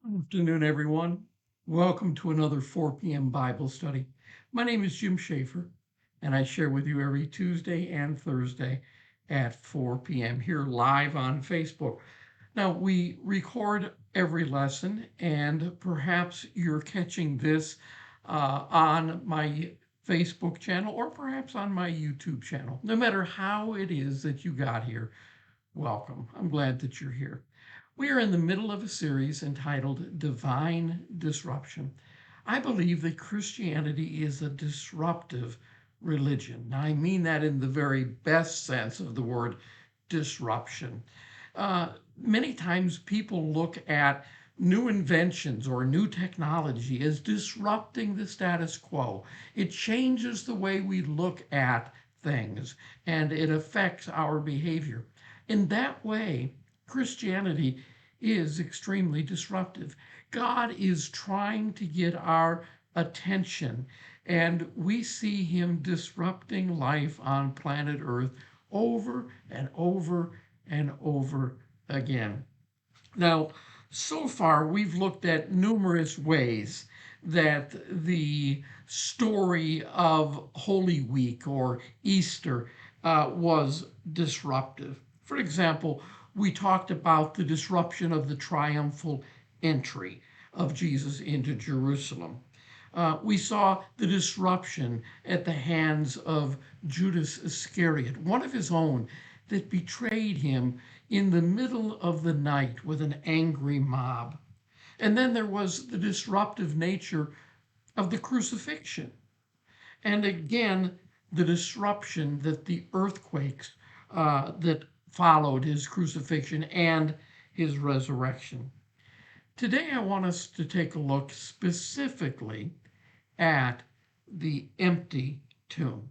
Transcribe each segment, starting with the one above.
Good afternoon, everyone. Welcome to another 4 p.m. Bible study. My name is Jim Schaefer, and I share with you every Tuesday and Thursday at 4 p.m. here live on Facebook. Now, we record every lesson, and perhaps you're catching this on my Facebook channel or perhaps on my YouTube channel. No matter how it is that you got here, welcome. I'm glad that you're here. We are in the middle of a series entitled Divine Disruption. I believe that Christianity is a disruptive religion. Now, I mean that in the very best sense of the word disruption. Many times people look at new inventions or new technology as disrupting the status quo. It changes the way we look at things and it affects our behavior. In that way, Christianity is extremely disruptive. God is trying to get our attention, and we see him disrupting life on planet Earth over and over and over again. Now, so far, we've looked at numerous ways that the story of Holy Week or Easter was disruptive. For example, we talked about the disruption of the triumphal entry of Jesus into Jerusalem. We saw the disruption at the hands of Judas Iscariot, one of his own, that betrayed him in the middle of the night with an angry mob. And then there was the disruptive nature of the crucifixion. And again, the disruption that the earthquakes that followed his crucifixion and his resurrection. Today, I want us to take a look specifically at the empty tomb.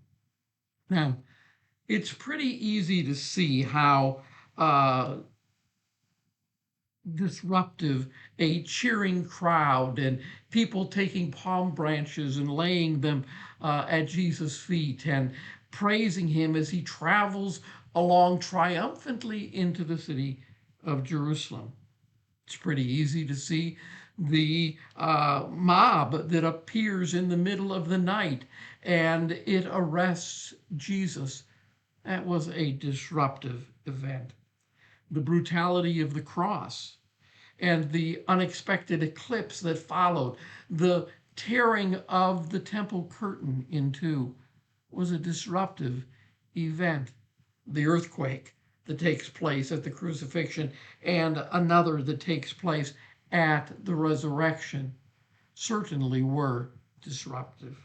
Now, it's pretty easy to see how disruptive a cheering crowd and people taking palm branches and laying them at Jesus' feet and praising him as he travels along triumphantly into the city of Jerusalem. It's pretty easy to see the mob that appears in the middle of the night and it arrests Jesus. That was a disruptive event. The brutality of the cross and the unexpected eclipse that followed, the tearing of the temple curtain in two, was a disruptive event. The earthquake that takes place at the crucifixion and another that takes place at the resurrection certainly were disruptive.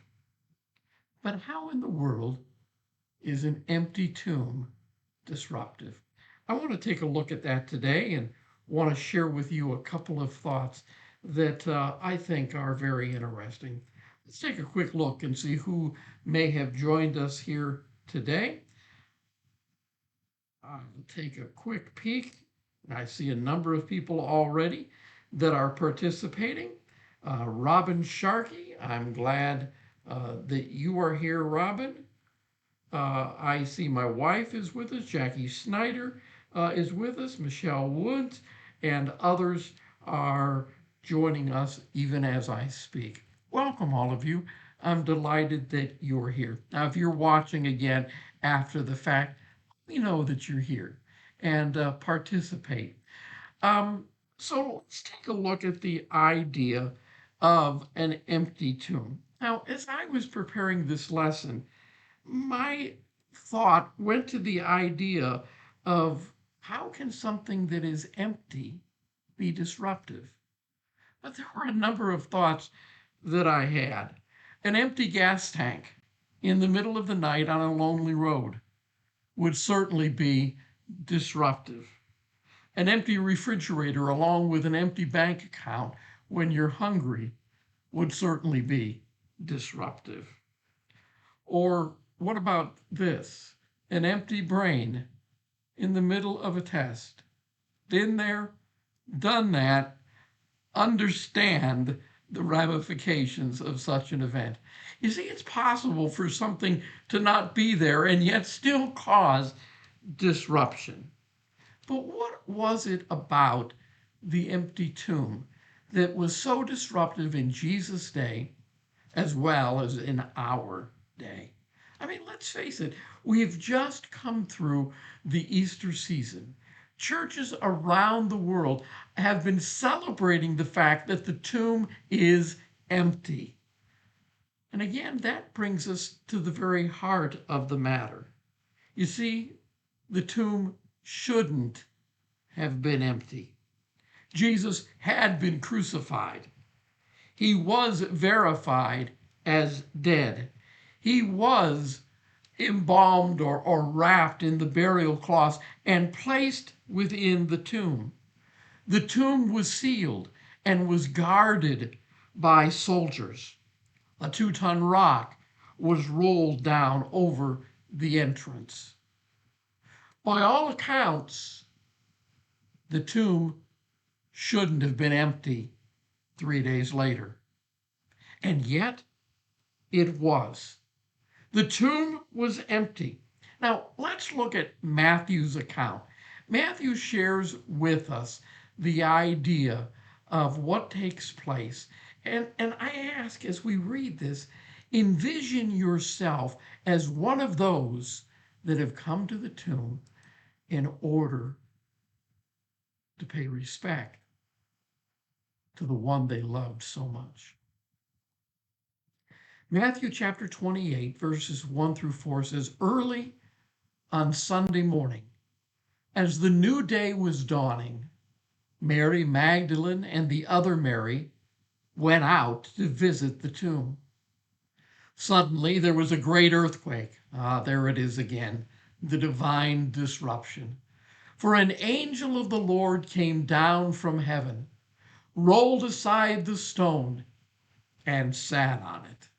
But how in the world is an empty tomb disruptive? I want to take a look at that today and want to share with you a couple of thoughts that I think are very interesting. Let's take a quick look and see who may have joined us here today. I'll take a quick peek. I see a number of people already that are participating. Robin Sharkey, I'm glad that you are here, Robin. I see my wife is with us. Jackie Snyder is with us. Michelle Woods and others are joining us even as I speak. Welcome, all of you. I'm delighted that you're here. Now, if you're watching again after the fact, we know that you're here and participate. So let's take a look at the idea of an empty tomb. Now, as I was preparing this lesson, my thought went to the idea of how can something that is empty be disruptive? But there were a number of thoughts that I had. An empty gas tank in the middle of the night on a lonely road would certainly be disruptive. An empty refrigerator along with an empty bank account when you're hungry would certainly be disruptive. Or what about this? An empty brain in the middle of a test. Been there, done that, understand the ramifications of such an event. You see, it's possible for something to not be there and yet still cause disruption. But what was it about the empty tomb that was so disruptive in Jesus' day as well as in our day. I mean, let's face it, we've just come through the Easter season. Churches around the world have been celebrating the fact that the tomb is empty. And again, that brings us to the very heart of the matter. You see, the tomb shouldn't have been empty. Jesus had been crucified. He was verified as dead. He was embalmed or wrapped in the burial cloths and placed within the tomb. The tomb was sealed and was guarded by soldiers. A 2-ton rock was rolled down over the entrance. By all accounts, the tomb shouldn't have been empty 3 days later. And yet, it was. The tomb was empty. Now, let's look at Matthew's account. Matthew shares with us the idea of what takes place. And I ask, as we read this, envision yourself as one of those that have come to the tomb in order to pay respect to the one they loved so much. Matthew chapter 28, verses 1 through 4 says, "Early on Sunday morning, as the new day was dawning, Mary Magdalene and the other Mary went out to visit the tomb. Suddenly there was a great earthquake." There it is again, the divine disruption. "For an angel of the Lord came down from heaven, rolled aside the stone, and sat on it."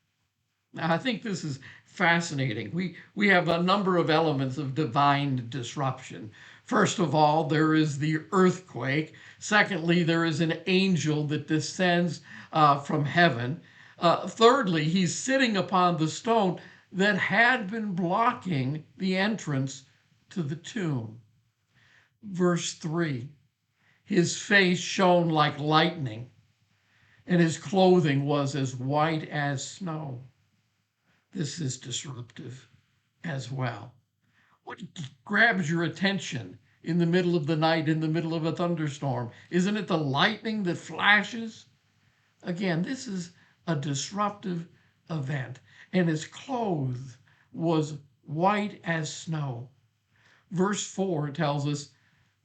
Now, I think this is fascinating. We have a number of elements of divine disruption. First of all, there is the earthquake. Secondly, there is an angel that descends from heaven. Thirdly, he's sitting upon the stone that had been blocking the entrance to the tomb. Verse 3, "His face shone like lightning, and his clothing was as white as snow." This is disruptive as well. What grabs your attention in the middle of the night, in the middle of a thunderstorm? Isn't it the lightning that flashes? Again, this is a disruptive event, and his clothes was white as snow. Verse 4 tells us,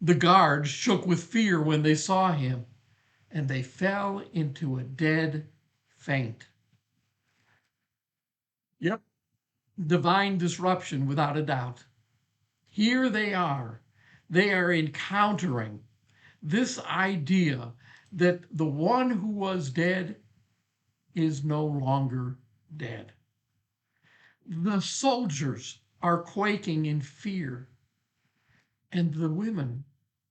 "The guards shook with fear when they saw him, and they fell into a dead faint." Yep, divine disruption without a doubt. Here they are encountering this idea that the one who was dead is no longer dead. The soldiers are quaking in fear, and the women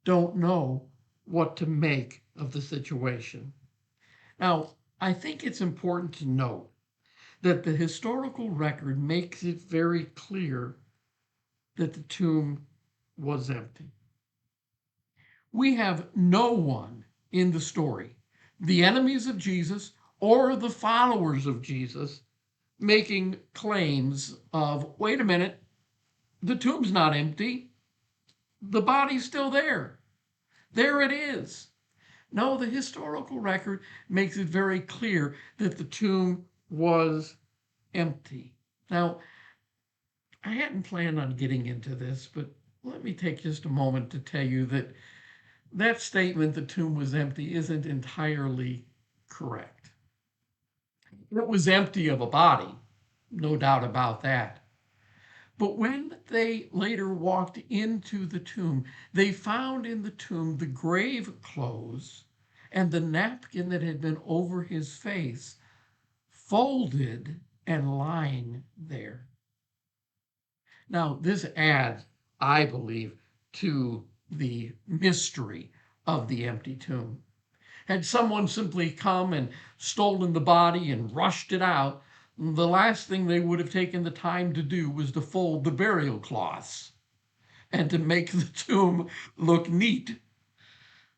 don't know what to make of the situation. Now, I think it's important to note that the historical record makes it very clear that the tomb was empty. We have no one in the story, the enemies of Jesus or the followers of Jesus, making claims of, wait a minute, the tomb's not empty, the body's still there. There it is. No, the historical record makes it very clear that the tomb was empty. Now, I hadn't planned on getting into this, but let me take just a moment to tell you that that statement, the tomb was empty, isn't entirely correct. It was empty of a body, no doubt about that. But when they later walked into the tomb, they found in the tomb the grave clothes and the napkin that had been over his face, folded and lying there. Now, this adds, I believe, to the mystery of the empty tomb. Had someone simply come and stolen the body and rushed it out, the last thing they would have taken the time to do was to fold the burial cloths and to make the tomb look neat.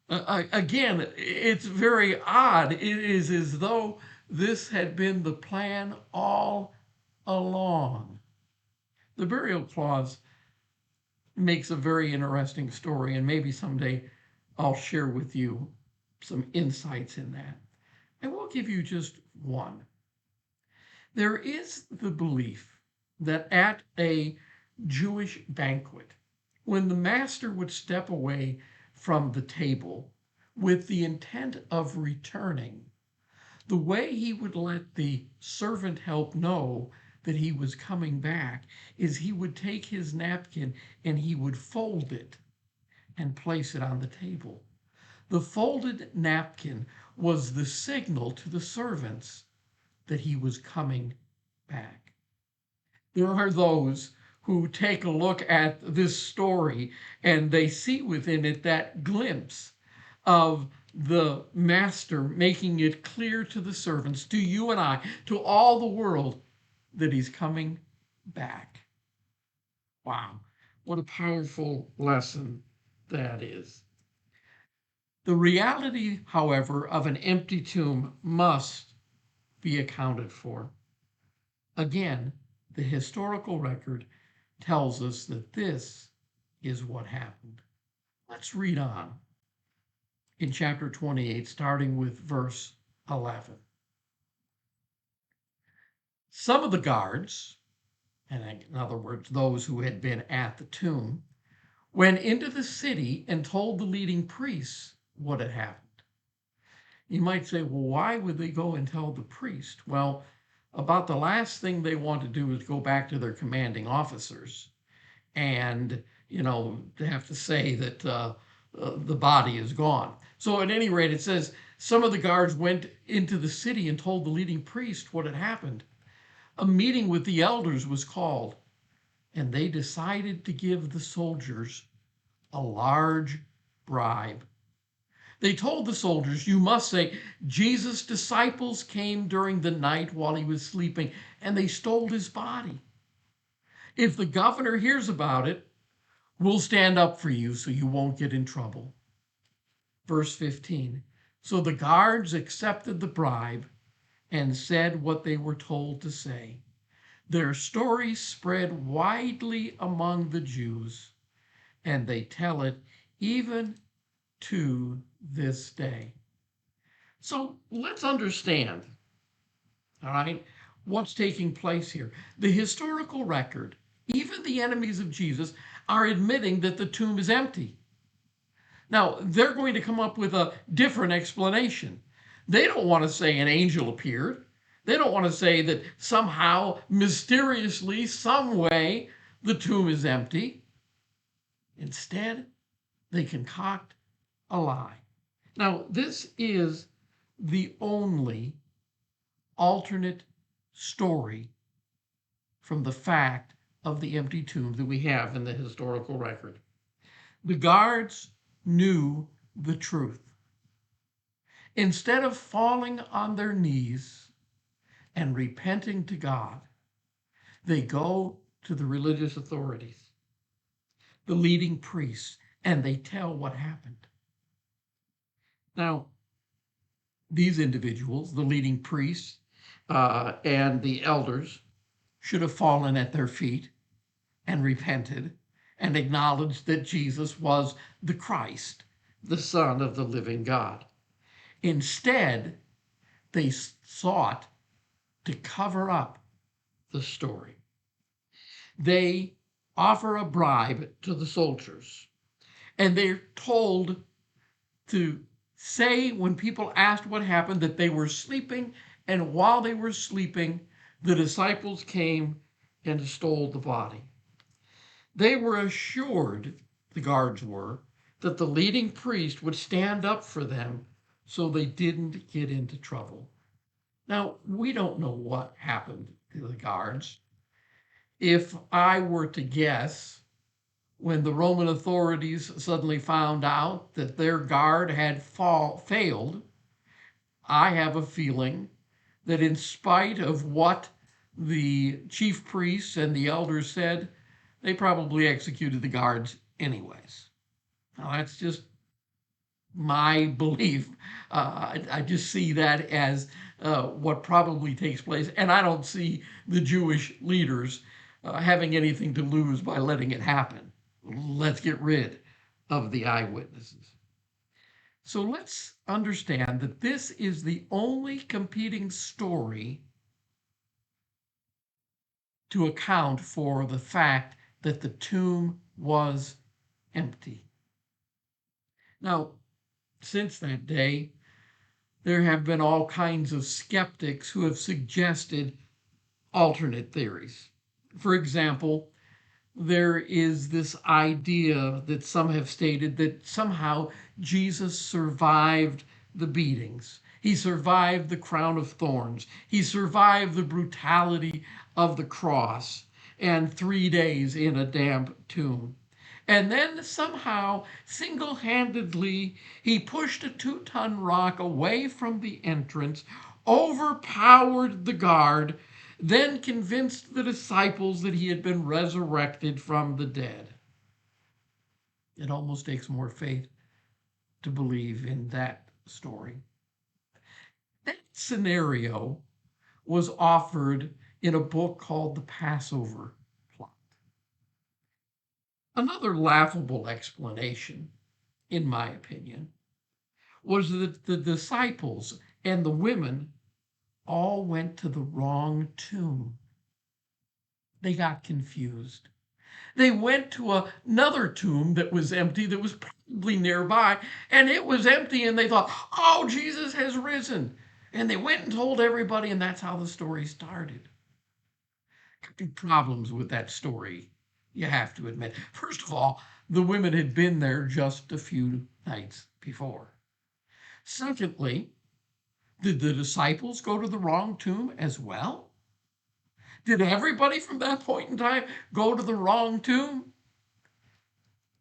Again, it's very odd. It is as though this had been the plan all along. The burial clause makes a very interesting story, and maybe someday I'll share with you some insights in that. I will give you just one. There is the belief that at a Jewish banquet, when the master would step away from the table with the intent of returning, the way he would let the servant help know that he was coming back is he would take his napkin and he would fold it and place it on the table. The folded napkin was the signal to the servants that he was coming back. There are those who take a look at this story and they see within it that glimpse of the master making it clear to the servants, to you and I, to all the world, that he's coming back. Wow, what a powerful lesson that is. The reality, however, of an empty tomb must be accounted for. Again, the historical record tells us that this is what happened. Let's read on in chapter 28, starting with verse 11. Some of the guards, and in other words, those who had been at the tomb, went into the city and told the leading priests what had happened. You might say, well, why would they go and tell the priest? Well, about the last thing they want to do is go back to their commanding officers and, to have to say that the body is gone. So at any rate, it says some of the guards went into the city and told the leading priest what had happened. A meeting with the elders was called, and they decided to give the soldiers a large bribe. They told the soldiers, you must say, Jesus' disciples came during the night while he was sleeping, and they stole his body. If the governor hears about it, we'll stand up for you so you won't get in trouble. Verse 15. So the guards accepted the bribe and said what they were told to say. Their story spread widely among the Jews, and they tell it even to this day. So let's understand, all right, what's taking place here. The historical record, even the enemies of Jesus, are admitting that the tomb is empty. Now, they're going to come up with a different explanation. They don't want to say an angel appeared. They don't want to say that somehow, mysteriously, some way, the tomb is empty. Instead, they concoct a lie. Now, this is the only alternate story from the fact of the empty tomb that we have in the historical record. The guards knew the truth. Instead of falling on their knees and repenting to God, they go to the religious authorities, the leading priests, and they tell what happened. Now, these individuals, the leading priests and the elders, should have fallen at their feet and repented and acknowledged that Jesus was the Christ, the Son of the living God. Instead, they sought to cover up the story. They offer a bribe to the soldiers, and they're told to say, when people asked what happened, that they were sleeping, and while they were sleeping, the disciples came and stole the body. They were assured, the guards were, that the leading priest would stand up for them so they didn't get into trouble. Now, we don't know what happened to the guards. If I were to guess, when the Roman authorities suddenly found out that their guard had failed, I have a feeling that in spite of what the chief priests and the elders said, they probably executed the guards anyways. Now, that's just my belief. I just see that as what probably takes place, and I don't see the Jewish leaders having anything to lose by letting it happen. Let's get rid of the eyewitnesses. So let's understand that this is the only competing story to account for the fact that the tomb was empty. Now, since that day, there have been all kinds of skeptics who have suggested alternate theories. For example, there is this idea that some have stated that somehow Jesus survived the beatings. He survived the crown of thorns. He survived the brutality of the cross and 3 days in a damp tomb. And then somehow, single handedly, he pushed a 2-ton rock away from the entrance, overpowered the guard, then convinced the disciples that he had been resurrected from the dead. It almost takes more faith to believe in that story. That scenario was offered in a book called The Passover Plot. Another laughable explanation, in my opinion, was that the disciples and the women all went to the wrong tomb. They got confused. They went to another tomb that was empty, that was probably nearby, and it was empty, and they thought, oh, Jesus has risen. And they went and told everybody, and that's how the story started. Couple problems with that story, you have to admit. First of all, the women had been there just a few nights before. Secondly, did the disciples go to the wrong tomb as well? Did everybody from that point in time go to the wrong tomb?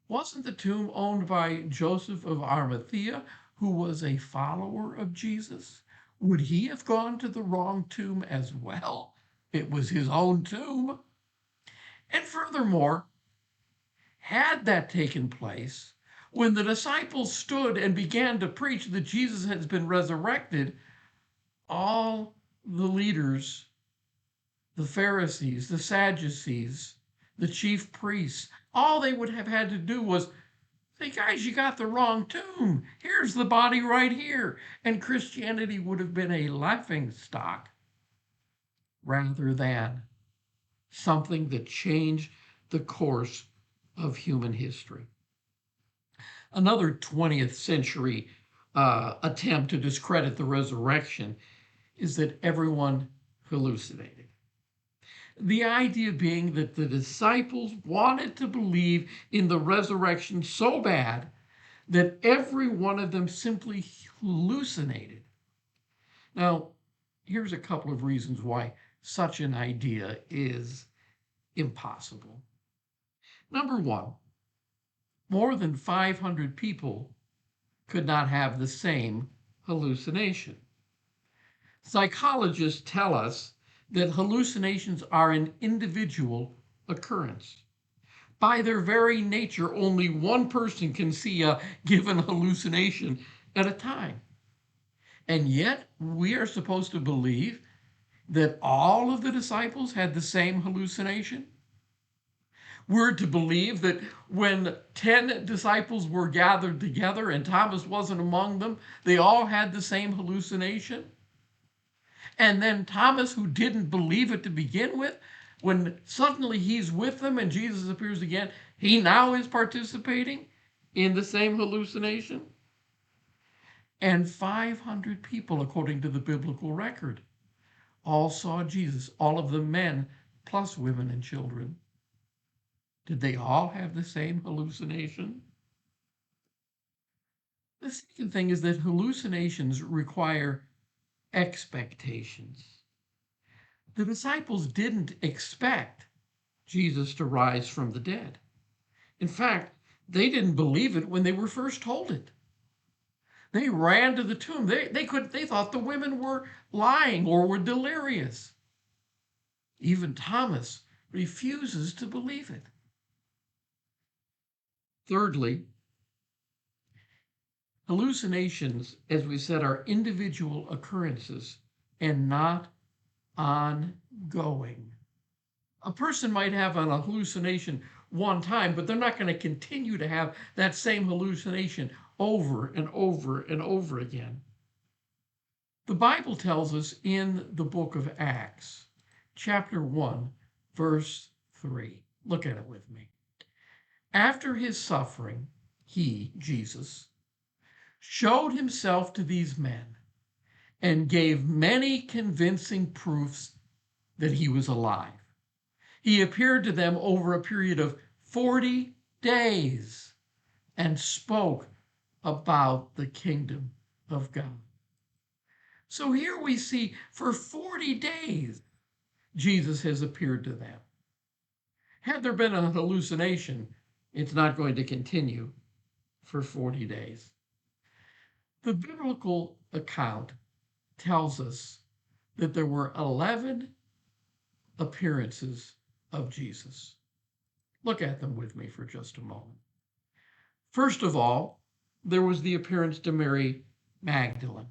Wasn't the tomb owned by Joseph of Arimathea, who was a follower of Jesus? Would he have gone to the wrong tomb as well? It was his own tomb. And furthermore, had that taken place, when the disciples stood and began to preach that Jesus has been resurrected, all the leaders, the Pharisees, the Sadducees, the chief priests, all they would have had to do was say, guys, you got the wrong tomb. Here's the body right here. And Christianity would have been a laughing stock rather than something that changed the course of human history. Another 20th century attempt to discredit the resurrection is that everyone hallucinated. The idea being that the disciples wanted to believe in the resurrection so bad that every one of them simply hallucinated. Now, here's a couple of reasons why such an idea is impossible. Number one, more than 500 people could not have the same hallucination. Psychologists tell us that hallucinations are an individual occurrence. By their very nature, only one person can see a given hallucination at a time. And yet, we are supposed to believe that all of the disciples had the same hallucination? We're to believe that when 10 disciples were gathered together and Thomas wasn't among them, they all had the same hallucination? And then Thomas, who didn't believe it to begin with, when suddenly he's with them and Jesus appears again, he now is participating in the same hallucination? And 500 people, according to the biblical record, all saw Jesus, all of the men, plus women and children. Did they all have the same hallucination? The second thing is that hallucinations require expectations. The disciples didn't expect Jesus to rise from the dead. In fact, they didn't believe it when they were first told it. They ran to the tomb. They thought the women were lying or were delirious. Even Thomas refuses to believe it. Thirdly, Hallucinations, as we said, are individual occurrences and not ongoing. A person might have an hallucination one time, but they're not going to continue to have that same hallucination over and over and over again. The Bible tells us in the book of Acts, chapter 1, verse 3. Look at it with me. After his suffering, he, Jesus, showed himself to these men and gave many convincing proofs that he was alive. He appeared to them over a period of 40 days and spoke about the kingdom of God. So here we see for 40 days, Jesus has appeared to them. Had there been a hallucination, it's not going to continue for 40 days. The biblical account tells us that there were 11 appearances of Jesus. Look at them with me for just a moment. First of all, there was the appearance to Mary Magdalene.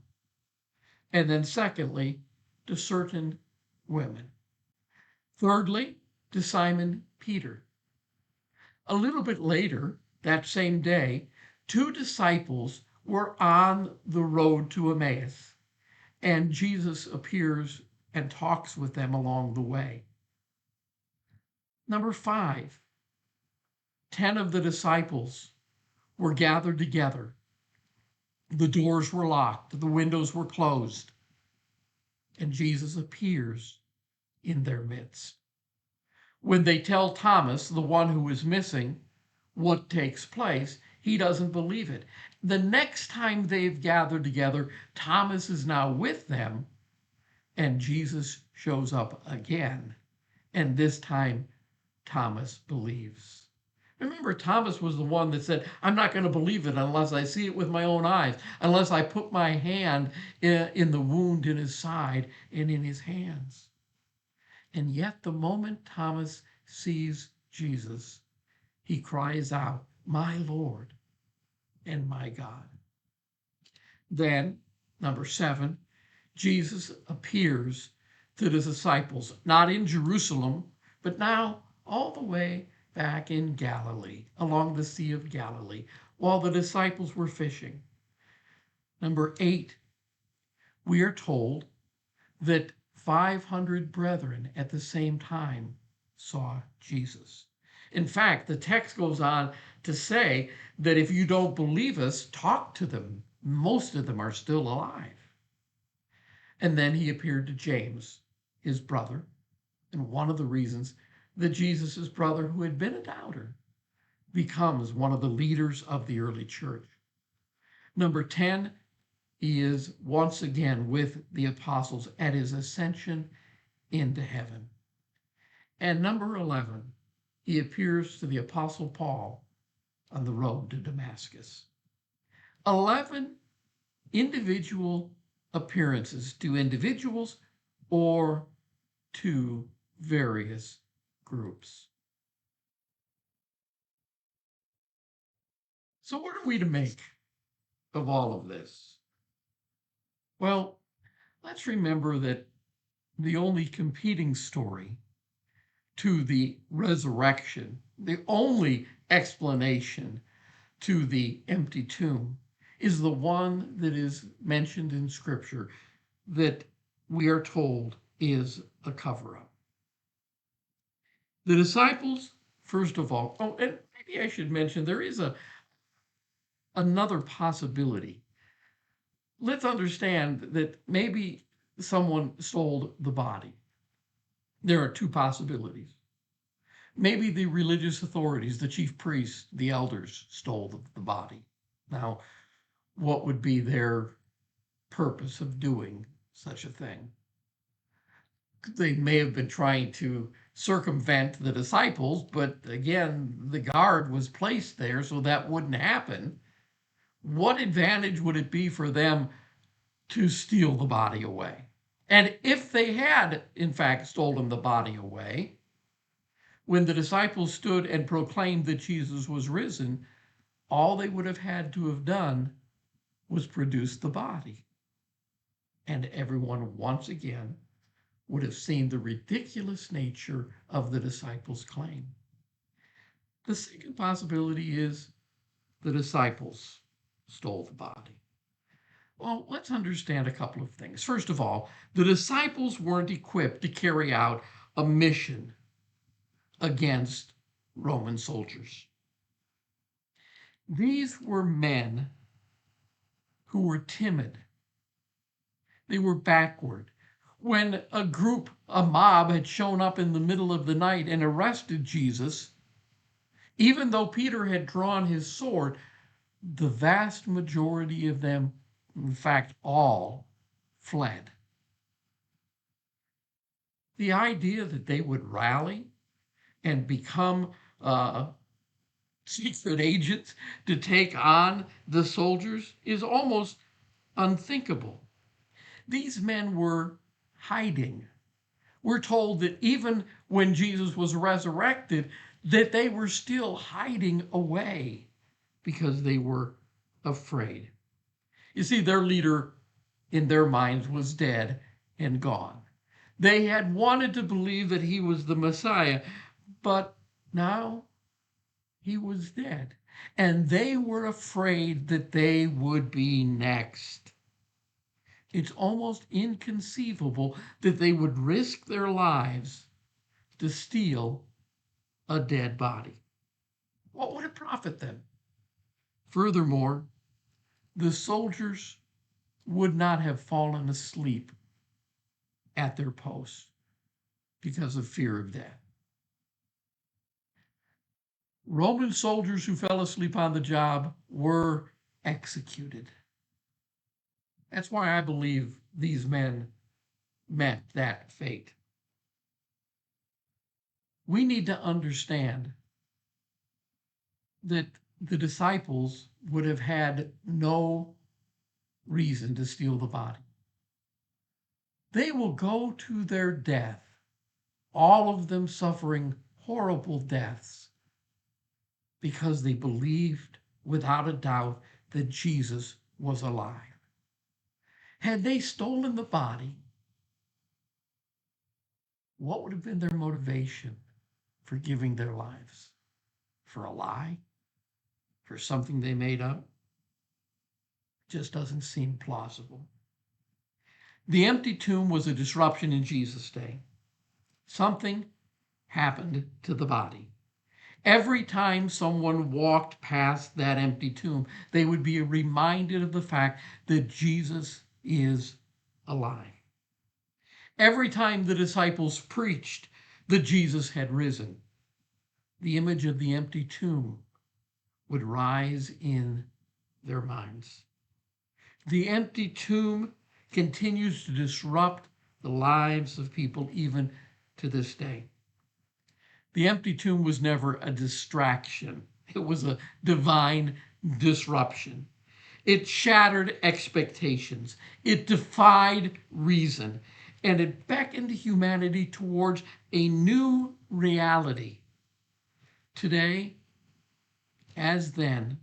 And then secondly, to certain women. Thirdly, to Simon Peter. A little bit later, that same day, 2 disciples were on the road to Emmaus, and Jesus appears and talks with them along the way. Number 5, 10 of the disciples were gathered together. The doors were locked, the windows were closed, and Jesus appears in their midst. When they tell Thomas, the one who is missing, what takes place, he doesn't believe it. The next time they've gathered together, Thomas is now with them, and Jesus shows up again. And this time, Thomas believes. Remember, Thomas was the one that said, I'm not going to believe it unless I see it with my own eyes, unless I put my hand in the wound in his side and in his hands. And yet, the moment Thomas sees Jesus, he cries out, my Lord and my God. Then, number 7, Jesus appears to the disciples, not in Jerusalem, but now all the way back in Galilee, along the Sea of Galilee, while the disciples were fishing. Number 8, we are told that 500 brethren at the same time saw Jesus. In fact, the text goes on to say that if you don't believe us, talk to them. Most of them are still alive. And then he appeared to James, his brother, and one of the reasons that Jesus' brother, who had been a doubter, becomes one of the leaders of the early church. Number 10, he is once again with the apostles at his ascension into heaven. And number 11, he appears to the apostle Paul on the road to Damascus. 11 individual appearances to individuals or to various groups. So what are we to make of all of this? Well, let's remember that the only competing story to the resurrection, the only explanation to the empty tomb, is the one that is mentioned in Scripture that we are told is a cover-up. The disciples, first of all, and maybe I should mention there is another possibility. Let's understand that maybe someone stole the body. There are 2 possibilities. Maybe the religious authorities, the chief priests, the elders, stole the body. Now, what would be their purpose of doing such a thing? They may have been trying to circumvent the disciples, but again, the guard was placed there so that wouldn't happen. What advantage would it be for them to steal the body away? And if they had, in fact, stolen the body away, when the disciples stood and proclaimed that Jesus was risen, all they would have had to have done was produce the body. And everyone once again would have seen the ridiculous nature of the disciples' claim. The second possibility is the disciples stole the body. Well, let's understand a couple of things. First of all, the disciples weren't equipped to carry out a mission against Roman soldiers. These were men who were timid. They were backward. When a mob had shown up in the middle of the night and arrested Jesus, even though Peter had drawn his sword, the vast majority of them, in fact, all, fled. The idea that they would rally and become secret agents to take on the soldiers is almost unthinkable. These men were hiding. We're told that even when Jesus was resurrected, that they were still hiding away because they were afraid. You see, their leader in their minds was dead and gone. They had wanted to believe that he was the Messiah, but now he was dead, and they were afraid that they would be next. It's almost inconceivable that they would risk their lives to steal a dead body. What would it profit them? Furthermore, the soldiers would not have fallen asleep at their post because of fear of death. Roman soldiers who fell asleep on the job were executed. That's why I believe these men met that fate. We need to understand that the disciples would have had no reason to steal the body. They will go to their death, all of them suffering horrible deaths, because they believed without a doubt that Jesus was alive. Had they stolen the body, what would have been their motivation for giving their lives? For a lie? For something they made up? Just doesn't seem plausible. The empty tomb was a disruption in Jesus' day. Something happened to the body. Every time someone walked past that empty tomb, they would be reminded of the fact that Jesus is alive. Every time the disciples preached that Jesus had risen, the image of the empty tomb would rise in their minds. The empty tomb continues to disrupt the lives of people even to this day. The empty tomb was never a distraction. It was a divine disruption. It shattered expectations. It defied reason. And it beckoned humanity towards a new reality. Today, as then,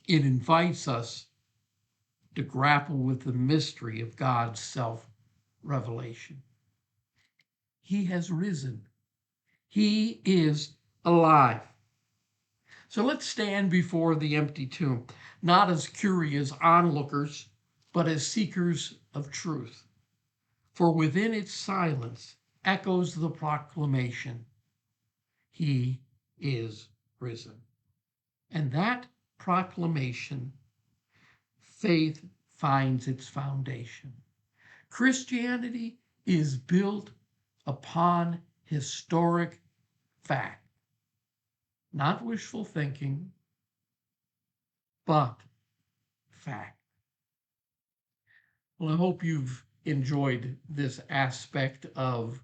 it invites us to grapple with the mystery of God's self-revelation. He has risen. He is alive. So let's stand before the empty tomb, not as curious onlookers, but as seekers of truth. For within its silence echoes the proclamation, He is risen. And that proclamation, faith finds its foundation. Christianity is built upon historic fact, not wishful thinking, but fact. Well, I hope you've enjoyed this aspect of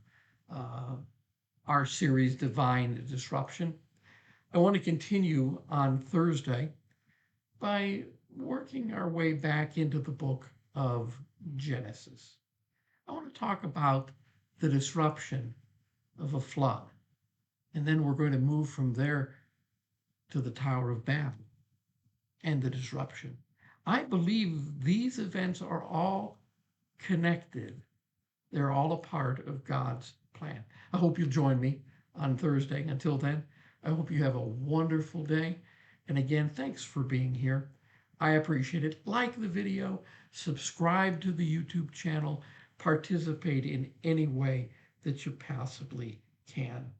our series, Divine Disruption. I want to continue on Thursday by working our way back into the book of Genesis. I want to talk about the disruption of a flood. And then we're going to move from there to the Tower of Babel and the disruption. I believe these events are all connected. They're all a part of God's plan. I hope you'll join me on Thursday. Until then, I hope you have a wonderful day. And again, thanks for being here. I appreciate it. Like the video, subscribe to the YouTube channel, participate in any way that you possibly can.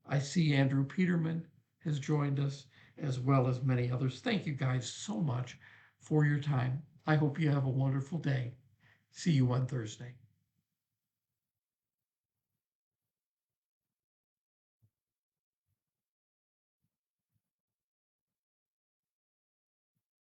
I see Andrew Peterman has joined us, as well as many others. Thank you guys so much for your time. I hope you have a wonderful day. See you on Thursday.